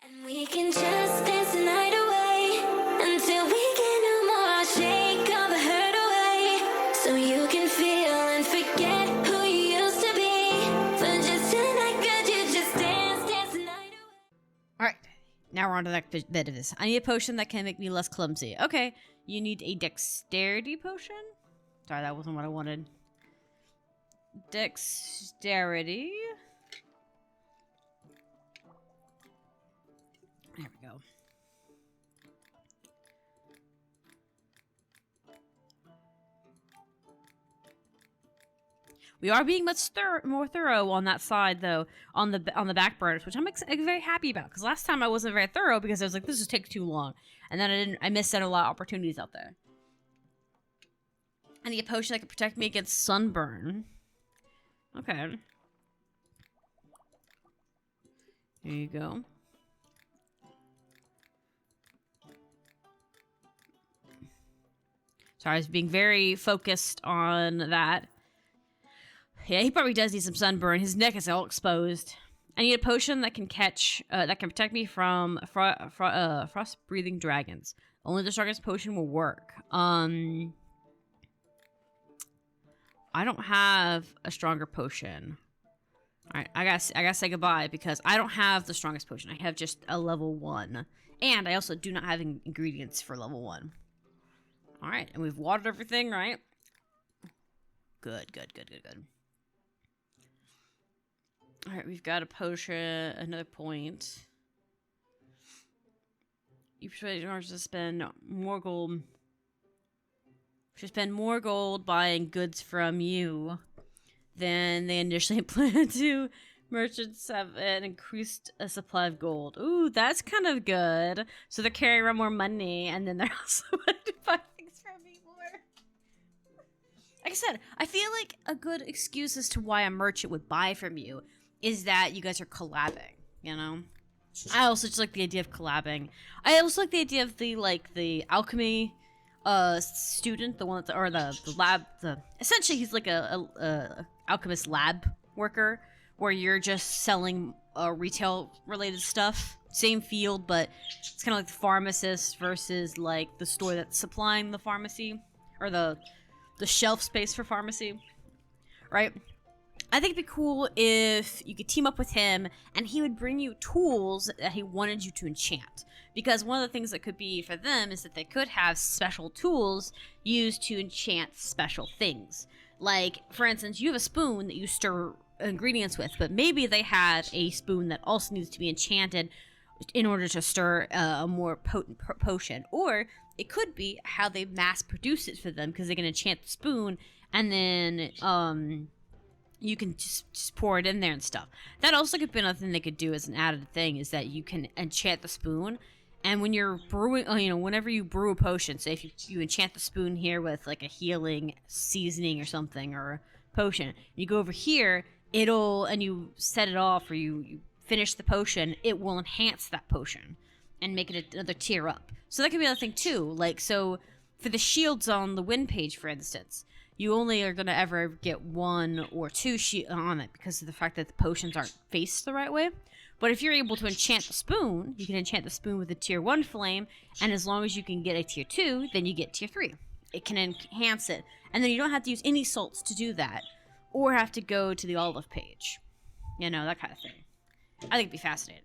And we can just dance the night away until we get no more. Shake all the hurt away so you can feel and forget who you used to be. For just tonight, could you just dance the night away? Alright, now we're on to the next bit of this. I need a potion that can make me less clumsy. Okay, you need a dexterity potion? Sorry, that wasn't what I wanted. Dexterity. There we go. We are being much more thorough on that side, though, on the back burners, which I'm very happy about. Because last time I wasn't very thorough because I was like, this would take too long, and then I missed out on a lot of opportunities out there. I need a potion that can protect me against sunburn. Okay. Here you go. Sorry, I was being very focused on that. Yeah, he probably does need some sunburn. His neck is all exposed. I need a potion that can protect me from frost-breathing dragons. Only the strongest potion will work. I don't have a stronger potion. Alright, I gotta say goodbye because I don't have the strongest potion. I have just a level 1. And I also do not have ingredients for level 1. Alright, and we've watered everything, right? Good. Alright, we've got a potion, another point. You persuade ours to spend more gold. Should spend more gold buying goods from you than they initially planned to. Merchants have an increased supply of gold. Ooh, that's kind of good. So they're carrying around more money, and then they're also willing to buy things from me more. Like I said, I feel like a good excuse as to why a merchant would buy from you is that you guys are collabing, you know? I also just like the idea of collabing. I also like the idea of the alchemy student, the one that, or the lab, essentially he's like a alchemist lab worker where you're just selling retail related stuff. Same field, but it's kind of like the pharmacist versus like the store that's supplying the pharmacy or the shelf space for pharmacy, right? I think it'd be cool if you could team up with him and he would bring you tools that he wanted you to enchant. Because one of the things that could be for them is that they could have special tools used to enchant special things. Like, for instance, you have a spoon that you stir ingredients with, but maybe they have a spoon that also needs to be enchanted in order to stir a more potent potion. Or it could be how they mass produce it for them because they can enchant the spoon and then you can just pour it in there and stuff. That also could be another thing they could do as an added thing, is that you can enchant the spoon, and when you're brewing, whenever you brew a potion, say if you enchant the spoon here with like a healing seasoning or something, or a potion, you go over here, and you set it off, or you finish the potion, it will enhance that potion and make it another tier up. So that could be another thing too. Like, so for the shields on the win page, for instance, you only are going to ever get 1 or 2 shields on it because of the fact that the potions aren't faced the right way. But if you're able to enchant the spoon, you can enchant the spoon with a tier 1 flame, and as long as you can get a tier 2, then you get tier 3. It can enhance it. And then you don't have to use any salts to do that, or have to go to the olive page. You know, that kind of thing. I think it'd be fascinating.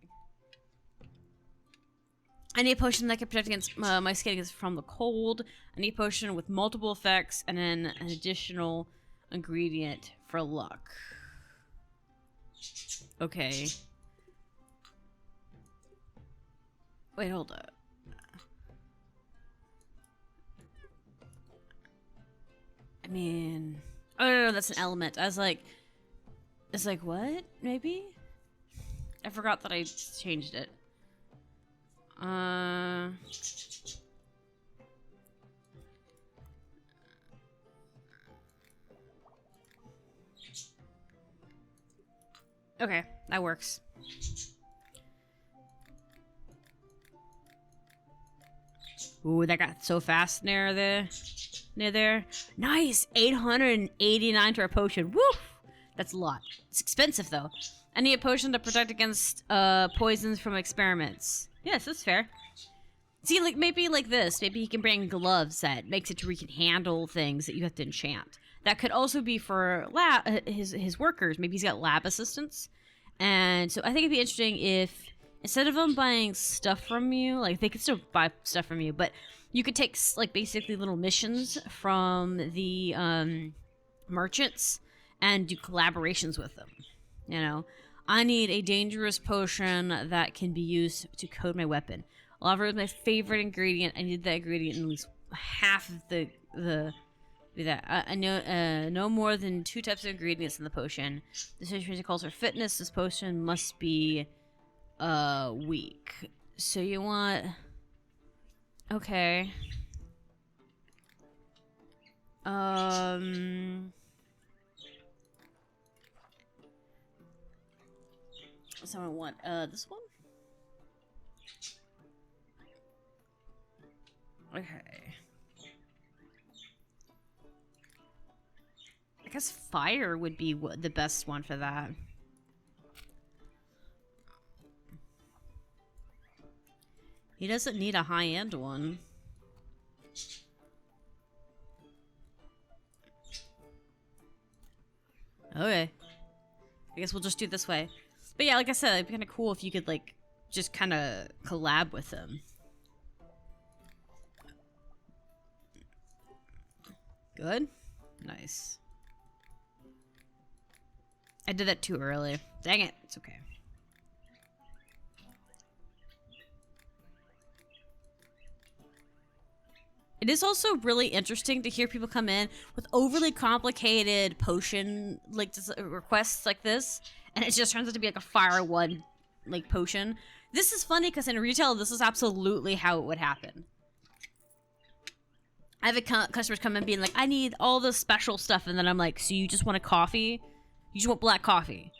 I need a potion that can protect against my skin from the cold. I need a potion with multiple effects and then an additional ingredient for luck. Okay. Wait, hold up. I mean... Oh, no, that's an element. I was like... It's like, what? Maybe? I forgot that I changed it. Okay, that works. Ooh, that got so fast near there. Nice! 889 to our potion. Woo! That's a lot. It's expensive, though. I need a potion to protect against poisons from experiments. Yes, that's fair. See, like, maybe like this. Maybe he can bring gloves that makes it to where he can handle things that you have to enchant. That could also be for his workers. Maybe he's got lab assistants. And so I think it'd be interesting if, instead of them buying stuff from you, like, they could still buy stuff from you, but you could take, like, basically little missions from the merchants and do collaborations with them. You know? I need a dangerous potion that can be used to code my weapon. Lava is my favorite ingredient. I need that ingredient in at least half of the I know no more than 2 types of ingredients in the potion. This situation calls for fitness. This potion must be weak. So you want, okay. Someone want this one? Okay. I guess fire would be the best one for that. He doesn't need a high-end one. Okay. I guess we'll just do it this way. But yeah, like I said, it'd be kind of cool if you could, like, just kind of collab with him. Good? Nice. I did that too early. Dang it. It's okay. It is also really interesting to hear people come in with overly complicated potion like requests like this, and it just turns out to be like a fire one like potion. This is funny because in retail, this is absolutely how it would happen. I have customers come in being like, I need all this special stuff, and then I'm like, so you just want a coffee? You just want black coffee?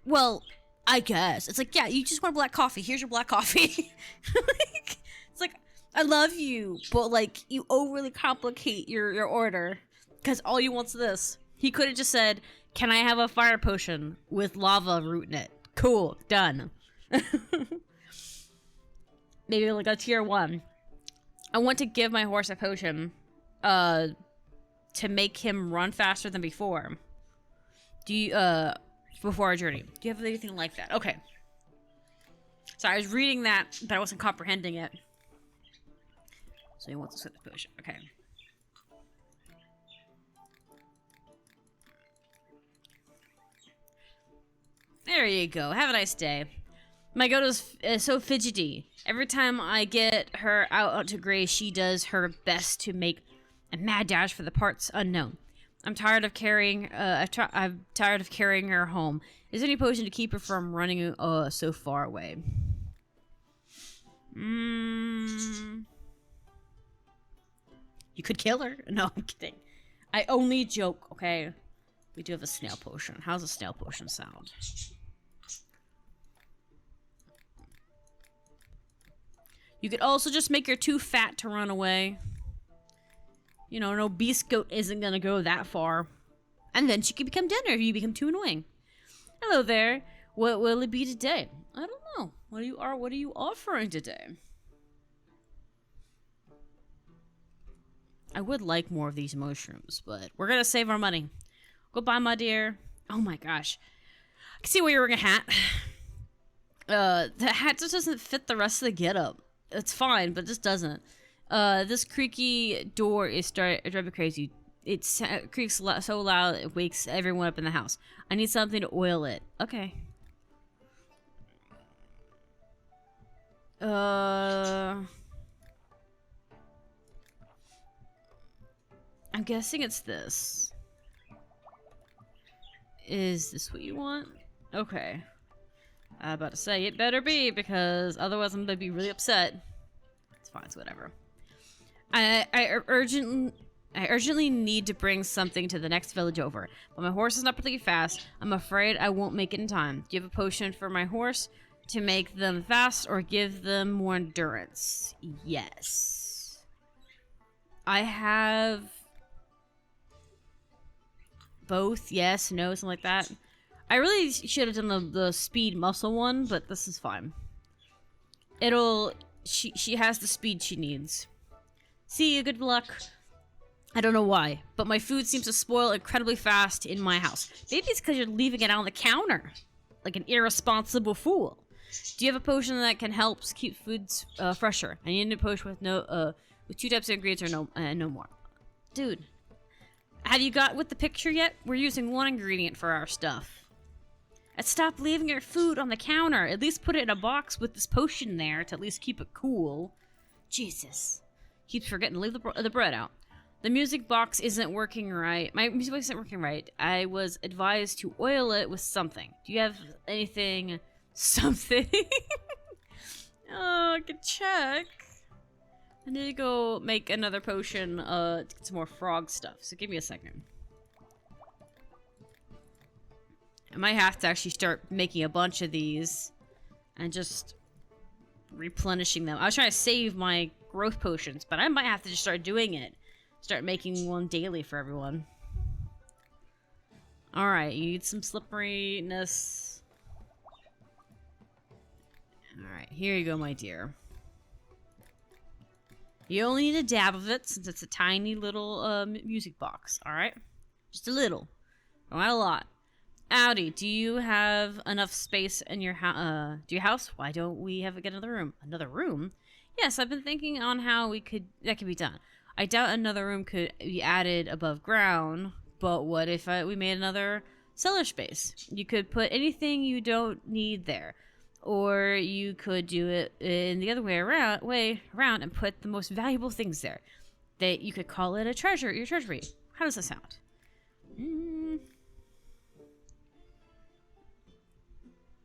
Well, I guess. It's like, yeah, you just want black coffee. Here's your black coffee. Like, it's like, I love you, but like, you overly complicate your order because all you want's this. He could have just said, can I have a fire potion with lava root in it? Cool, done. Maybe like a tier 1. I want to give my horse a potion to make him run faster than before. Do you, before our journey. Do you have anything like that? Okay. Sorry, I was reading that, but I wasn't comprehending it. So he wants to set the potion. Okay. There you go. Have a nice day. My goat is so fidgety. Every time I get her out to graze, she does her best to make a mad dash for the parts unknown. I'm tired of carrying. I'm tired of carrying her home. Is there any potion to keep her from running so far away? You could kill her. No, I'm kidding. I only joke. Okay, we do have a snail potion. How's a snail potion sound? You could also just make her too fat to run away. You know, an obese goat isn't gonna go that far. And then she could become dinner if you become too annoying. Hello there. What will it be today? I don't know. What are you offering today? I would like more of these mushrooms, but we're gonna save our money. Goodbye, my dear. Oh my gosh. I can see why you're wearing a hat. The hat just doesn't fit the rest of the getup. It's fine, but this doesn't. This creaky door is driving me crazy. It creaks so loud it wakes everyone up in the house. I need something to oil it. Okay. I'm guessing it's this. Is this what you want? Okay. I'm about to say it better be, because otherwise I'm gonna be really upset. It's fine, it's whatever. I urgently need to bring something to the next village over, but my horse is not particularly fast. I'm afraid I won't make it in time. Do you have a potion for my horse to make them fast or give them more endurance? Yes. I have both. Yes, no, something like that. I really should have done the speed muscle one, but this is fine. She has the speed she needs. See you, good luck. I don't know why, but my food seems to spoil incredibly fast in my house. Maybe it's because you're leaving it on the counter. Like an irresponsible fool. Do you have a potion that can help keep foods fresher? I need a potion with 2 types of ingredients or no more. Dude, have you got with the picture yet? We're using 1 ingredient for our stuff. And stop leaving your food on the counter. At least put it in a box with this potion there to at least keep it cool. Jesus. Keeps forgetting to leave the bread out. The music box isn't working right. My music box isn't working right. I was advised to oil it with something. Do you have anything? Something? Oh, I could check. I need to go make another potion to get some more frog stuff. So give me a second. I might have to actually start making a bunch of these and just replenishing them. I was trying to save my growth potions, but I might have to just start doing it. Start making one daily for everyone. Alright, you need some slipperiness. Alright, here you go, my dear. You only need a dab of it since it's a tiny little music box, alright? Just a little. Not a lot. Audi, do you have enough space in your house? Why don't we get another room? Another room? Yes, I've been thinking on how that could be done. I doubt another room could be added above ground, but what if we made another cellar space? You could put anything you don't need there. Or you could do it in the other way around and put the most valuable things there. You could call it your treasury. How does that sound?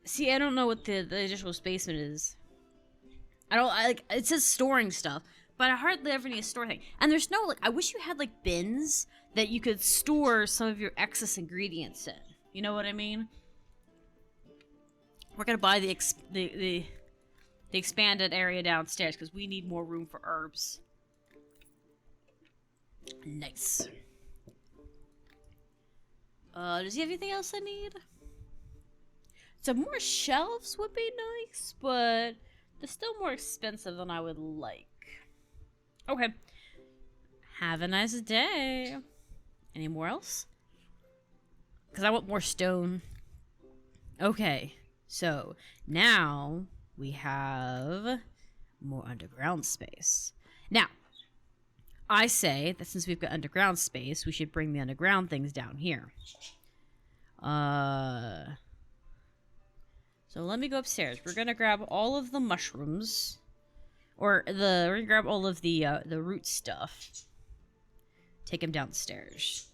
See, I don't know what the additional basement is. It says storing stuff, but I hardly ever need to store things. And there's no, I wish you had, bins that you could store some of your excess ingredients in. You know what I mean? We're gonna buy the expanded area downstairs because we need more room for herbs. Nice. Does he have anything else I need? Some more shelves would be nice, but they're still more expensive than I would like. Okay. Have a nice day. Any more else? Because I want more stone. Okay. So, now we have more underground space. Now, I say that since we've got underground space, we should bring the underground things down here. So let me go upstairs. We're gonna grab all of the mushrooms. We're gonna grab all of the root stuff. Take them downstairs.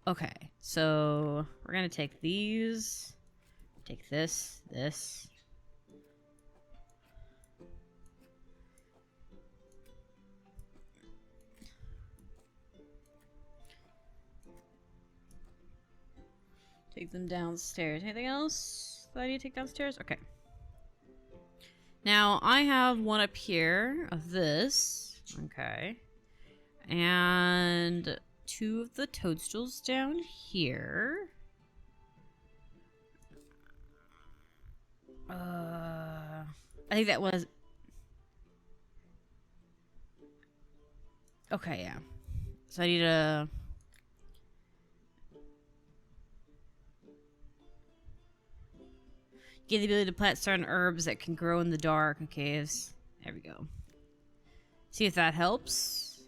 Okay, so we're gonna take these. Take this. Take them downstairs. Anything else that I need to take downstairs? Okay. Now, I have one up here of this. Okay. And 2 of the toadstools down here. I think that was... Okay, yeah. So I need a... Get the ability to plant certain herbs that can grow in the dark. Okay, there we go. See if that helps.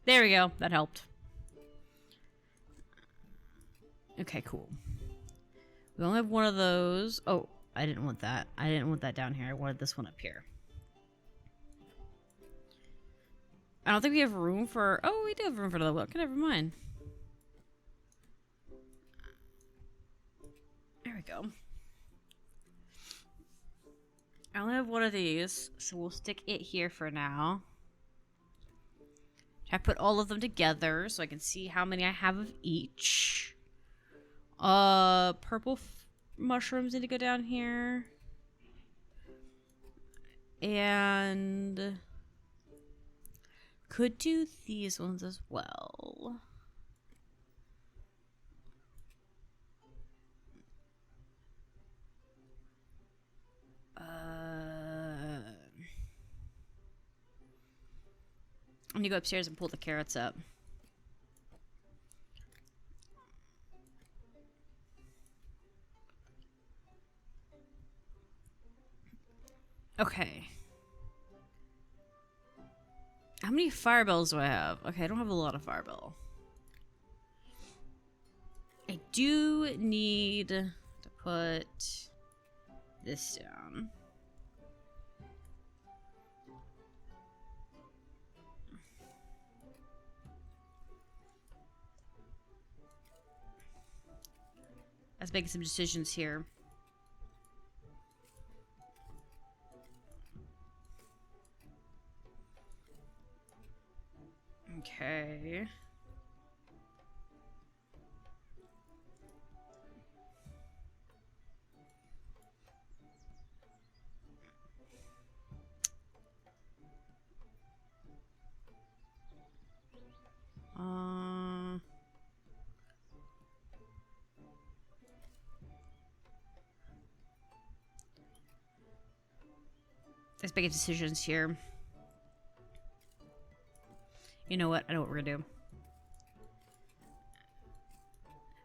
There we go. That helped. Okay, cool. We only have one of those. Oh, I didn't want that. I didn't want that down here. I wanted this one up here. I don't think we have room for... Oh, we do have room for the... Okay, never mind. There we go. I only have one of these, so we'll stick it here for now. I put all of them together so I can see how many I have of each. Purple mushrooms need to go down here. And could do these ones as well. I'm gonna go upstairs and pull the carrots up. Okay. How many fireballs do I have? Okay, I don't have a lot of fireball. I do need to put this down. Let's make some decisions here. Okay. Let's make decisions here. You know what? I know what we're gonna do.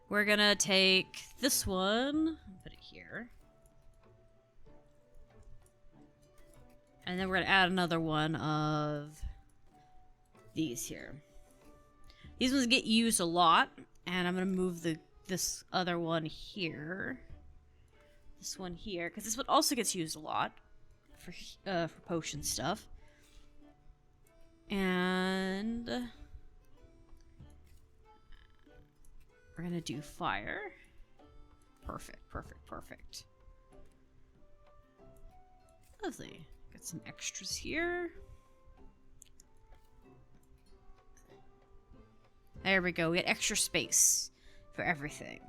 We're gonna take this one, put it here. And then we're gonna add another one of these here. These ones get used a lot, and I'm gonna move this other one here. This one here, because this one also gets used a lot for potion stuff. And we're gonna do fire. Perfect, perfect, perfect. Lovely. Got some extras here. There we go. We got extra space for everything.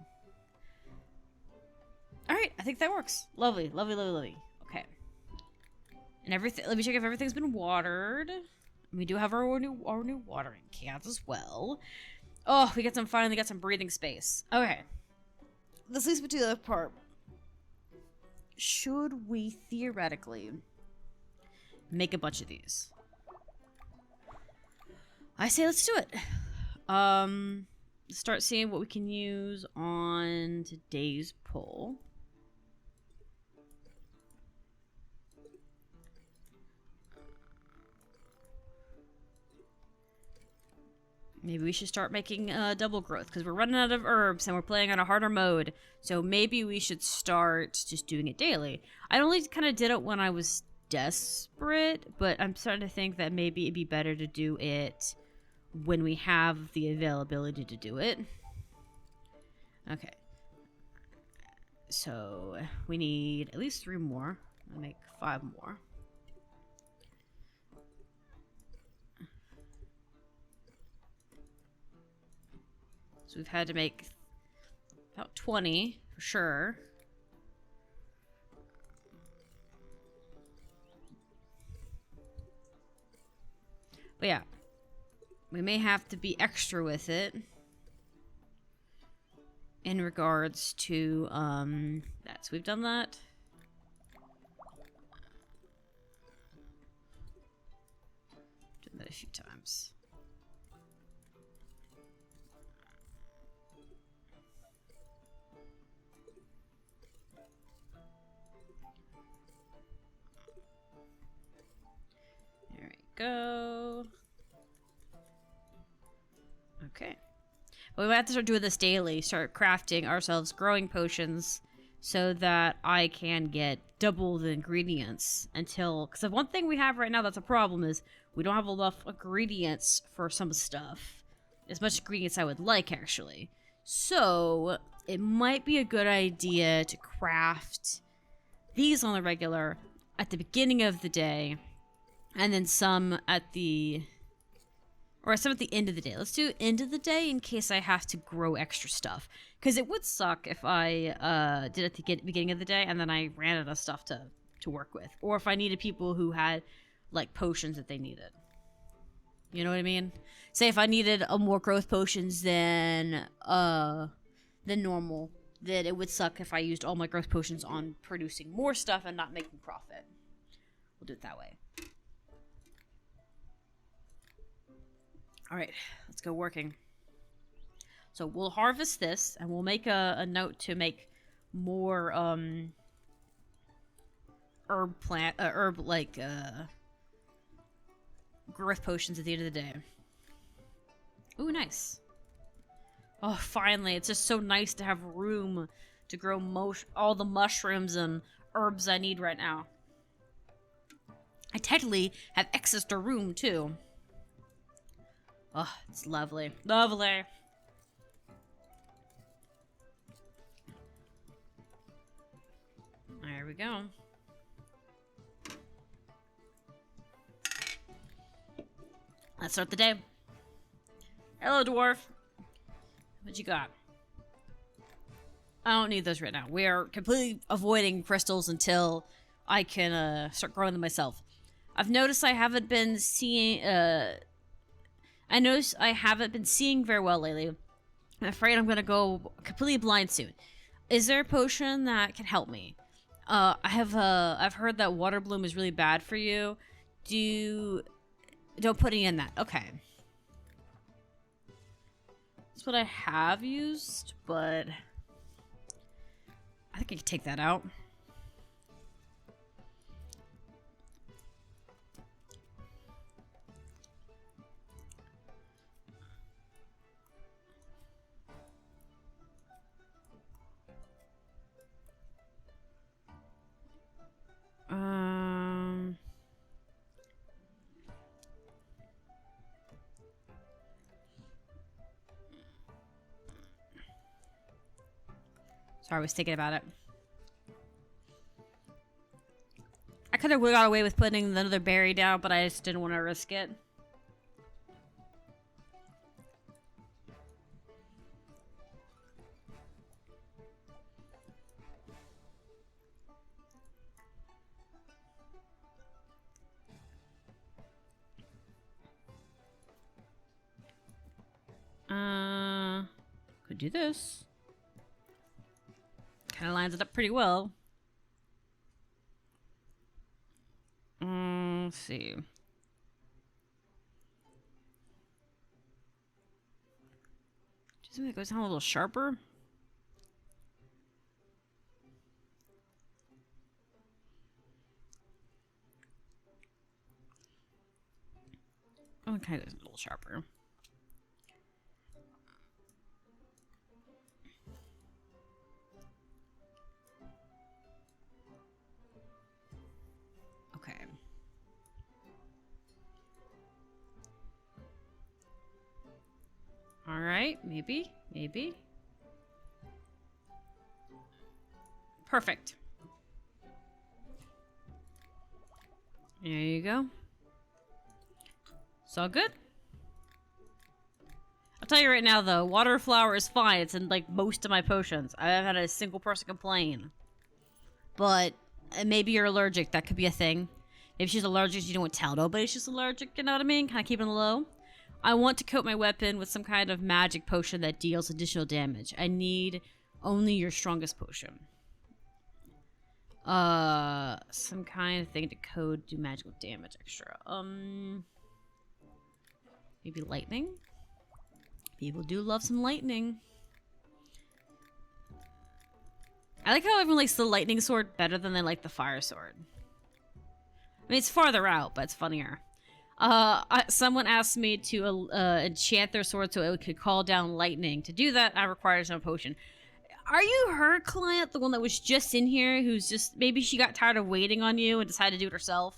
Alright, I think that works. Lovely, lovely, lovely, lovely. Okay. And everything, let me check if everything's been watered. We do have our new watering cans as well. Oh, we finally got some breathing space. Okay. This leads me to the other part. Should we theoretically make a bunch of these? I say let's do it. Start seeing what we can use on today's poll. Maybe we should start making double growth because we're running out of herbs and we're playing on a harder mode. So maybe we should start just doing it daily. I only kind of did it when I was desperate, but I'm starting to think that maybe it'd be better to do it when we have the availability to do it. Okay. So we need at least 3 more. I'll make 5 more. So we've had to make about 20 for sure. But yeah, we may have to be extra with it in regards to that. So we've done that. Done that a few times. There we go. Okay. Well, we have to start doing this daily. Start crafting ourselves growing potions so that I can get double the ingredients until... Because one thing we have right now that's a problem is we don't have enough ingredients for some stuff. As much ingredients I would like, actually. So, it might be a good idea to craft these on the regular at the beginning of the day. And then some at the... Or some at the end of the day. Let's do end of the day in case I have to grow extra stuff. Because it would suck if I did it at the beginning of the day and then I ran out of stuff to work with. Or if I needed people who had, like, potions that they needed. You know what I mean? Say if I needed more growth potions than normal, then it would suck if I used all my growth potions on producing more stuff and not making profit. We'll do it that way. All right, let's go working. So we'll harvest this, and we'll make a note to make more herb like growth potions at the end of the day. Ooh, nice. Oh, finally, it's just so nice to have room to grow all the mushrooms and herbs I need right now. I technically have access to room too. Oh, it's lovely. Lovely. There we go. Let's start the day. Hello, dwarf. What you got? I don't need those right now. We are completely avoiding crystals until I can start growing them myself. I've noticed I haven't been seeing I noticed I haven't been seeing very well lately. I'm afraid I'm gonna go completely blind soon. Is there a potion that can help me? I've heard that water bloom is really bad for you. Don't put any in that. Okay. That's what I have used, but I think I can take that out. Sorry, I was thinking about it. I could have got away with putting another berry down, but I just didn't want to risk it. Could do this. Kind of lines it up pretty well. Let's see. Just maybe it goes down a little sharper. Okay, goes a little sharper. Alright, maybe. Perfect. There you go. It's all good. I'll tell you right now though, water flower is fine. It's in like most of my potions. I haven't had a single person complain. But maybe you're allergic. That could be a thing. Maybe she's allergic, you don't tell nobody she's allergic, you know what I mean? Kind of keeping it low. I want to coat my weapon with some kind of magic potion that deals additional damage. I need only your strongest potion. Some kind of thing to code do magical damage extra. Maybe lightning? People do love some lightning. I like how everyone likes the lightning sword better than they like the fire sword. I mean, it's farther out, but it's funnier. Someone asked me to enchant their sword so it could call down lightning. To do that, I require some potion. Are you her client, the one that was just in here, who's just... Maybe she got tired of waiting on you and decided to do it herself?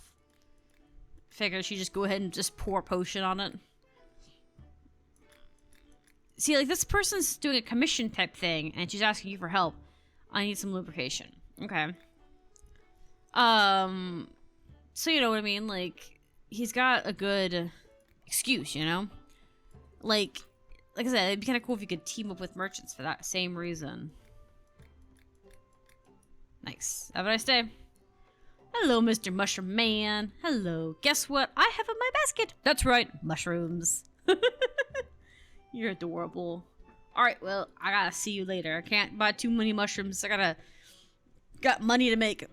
Figure she just go ahead and just pour potion on it. See, like, this person's doing a commission type thing, and she's asking you for help. I need some lubrication. Okay. So you know what I mean? Like... He's got a good excuse, you know? Like I said, it'd be kind of cool if you could team up with merchants for that same reason. Nice. Have a nice day. Hello, Mr. Mushroom Man. Hello. Guess what I have in my basket? That's right, mushrooms. You're adorable. Alright, well, I gotta see you later. I can't buy too many mushrooms. Got money to make.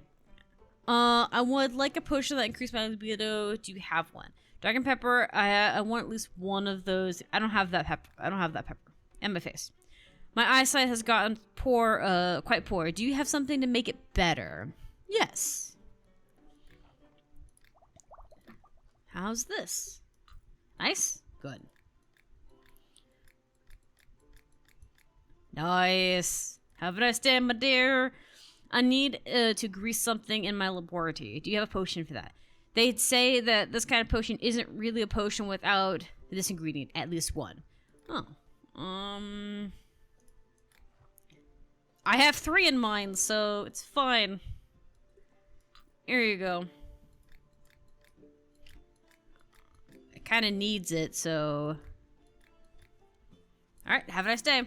I would like a potion that increased my libido. Do you have one? Dragon pepper. I want at least one of those. I don't have that pepper. I don't have that pepper. And my face. My eyesight has gotten poor, quite poor. Do you have something to make it better? Yes. How's this? Nice? Good. Nice. Have a nice day, my dear. I need to grease something in my laboratory. Do you have a potion for that? They'd say that this kind of potion isn't really a potion without this ingredient, at least one. Oh. I have 3 in mind, so it's fine. Here you go. It kind of needs it, so... Alright, have a nice day.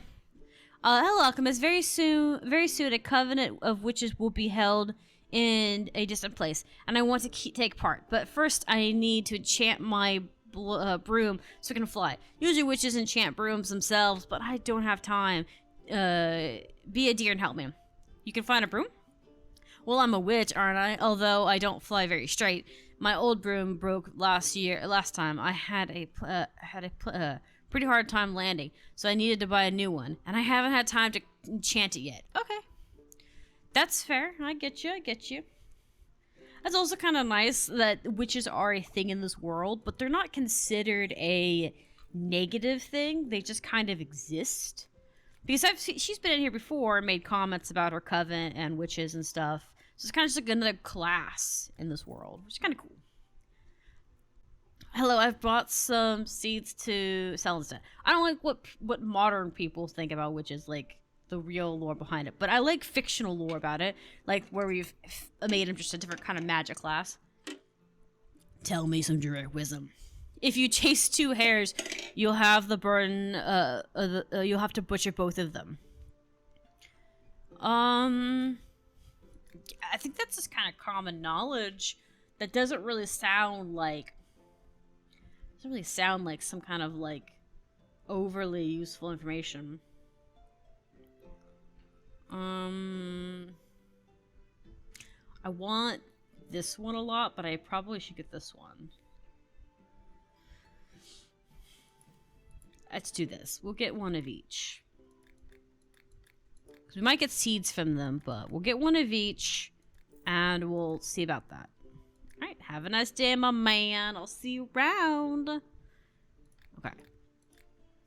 Hello, Alchemist. Very soon, a covenant of witches will be held in a distant place, and I want to take part. But first, I need to enchant my broom so it can fly. Usually, witches enchant brooms themselves, but I don't have time. Be a dear and help me. You can find a broom? Well, I'm a witch, aren't I? Although I don't fly very straight. My old broom broke last time. I had a pretty hard time landing, so I needed to buy a new one, and I haven't had time to enchant it yet. Okay. That's fair. I get you. It's also kind of nice that witches are a thing in this world, but they're not considered a negative thing. They just kind of exist. Because she's been in here before and made comments about her coven and witches and stuff. So it's kind of just like another class in this world, which is kind of cool. Hello, I've bought some seeds to sell instead. I don't like what modern people think about witches, like the real lore behind it. But I like fictional lore about it, like where we've made them just a different kind of magic class. Tell me some direct wisdom. If you chase 2 hares, you'll have the burden. You'll have to butcher both of them. I think that's just kind of common knowledge. That doesn't really sound like. Doesn't really sound like some kind of like overly useful information. I want this one a lot, but I probably should get this one. Let's do this. We'll get one of each. We might get seeds from them, but we'll get one of each, and we'll see about that. Alright, have a nice day, my man. I'll see you around. Okay.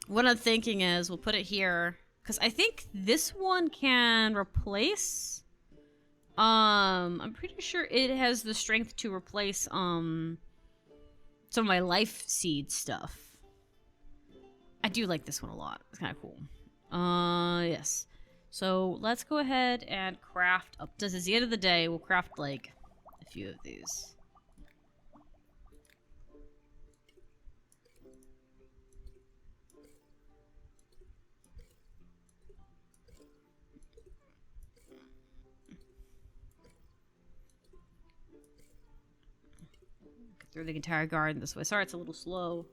What I'm thinking is we'll put it here, because I think this one can replace... I'm pretty sure it has the strength to replace, some of my life seed stuff. I do like this one a lot. It's kind of cool. Yes. So let's go ahead and craft up. This is the end of the day. We'll craft like a few of these. Get through the entire garden this way. Sorry, it's a little slow.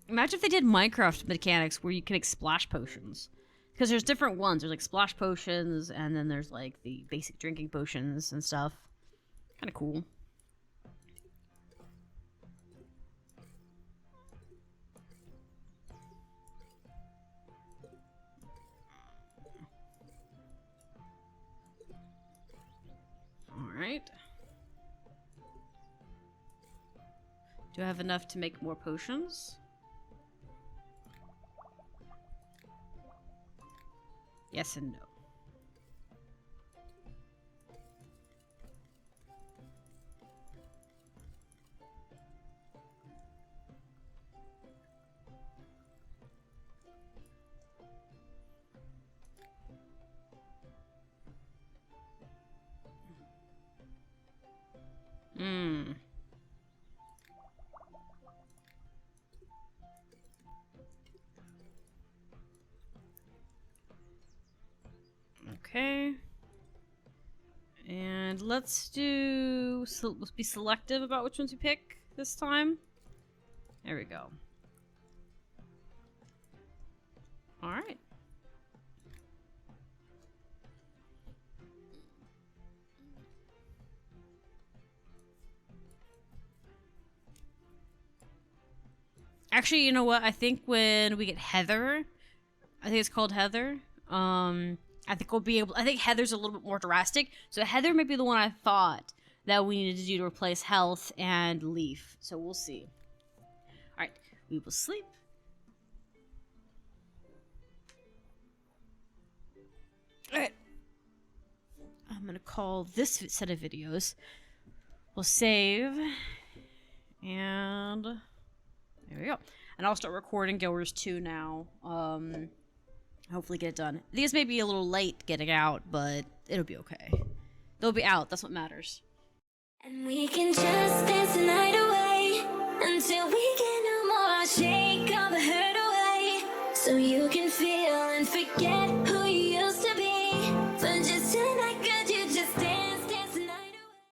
Imagine if they did Minecraft mechanics where you can make splash potions. Because there's different ones. There's like splash potions, and then there's like the basic drinking potions and stuff. Kind of cool. Alright. Do I have enough to make more potions? Yes and no. Okay. And let's do... So let's be selective about which ones we pick this time. There we go. Alright. Actually, you know what? I think when we get Heather, I think it's called Heather. I think we'll be able. I think Heather's a little bit more drastic. So Heather might be the one I thought that we needed to do to replace Health and Leaf. So we'll see. All right, we will sleep. All right. I'm gonna call this set of videos. We'll save, and there we go. And I'll start recording Guild 2 now. Hopefully get it done. These may be a little late getting out, but it'll be okay. They'll be out. That's what matters. And we can just dance the night away until we get no more. I'll shake all the hurt away so you can feel and forget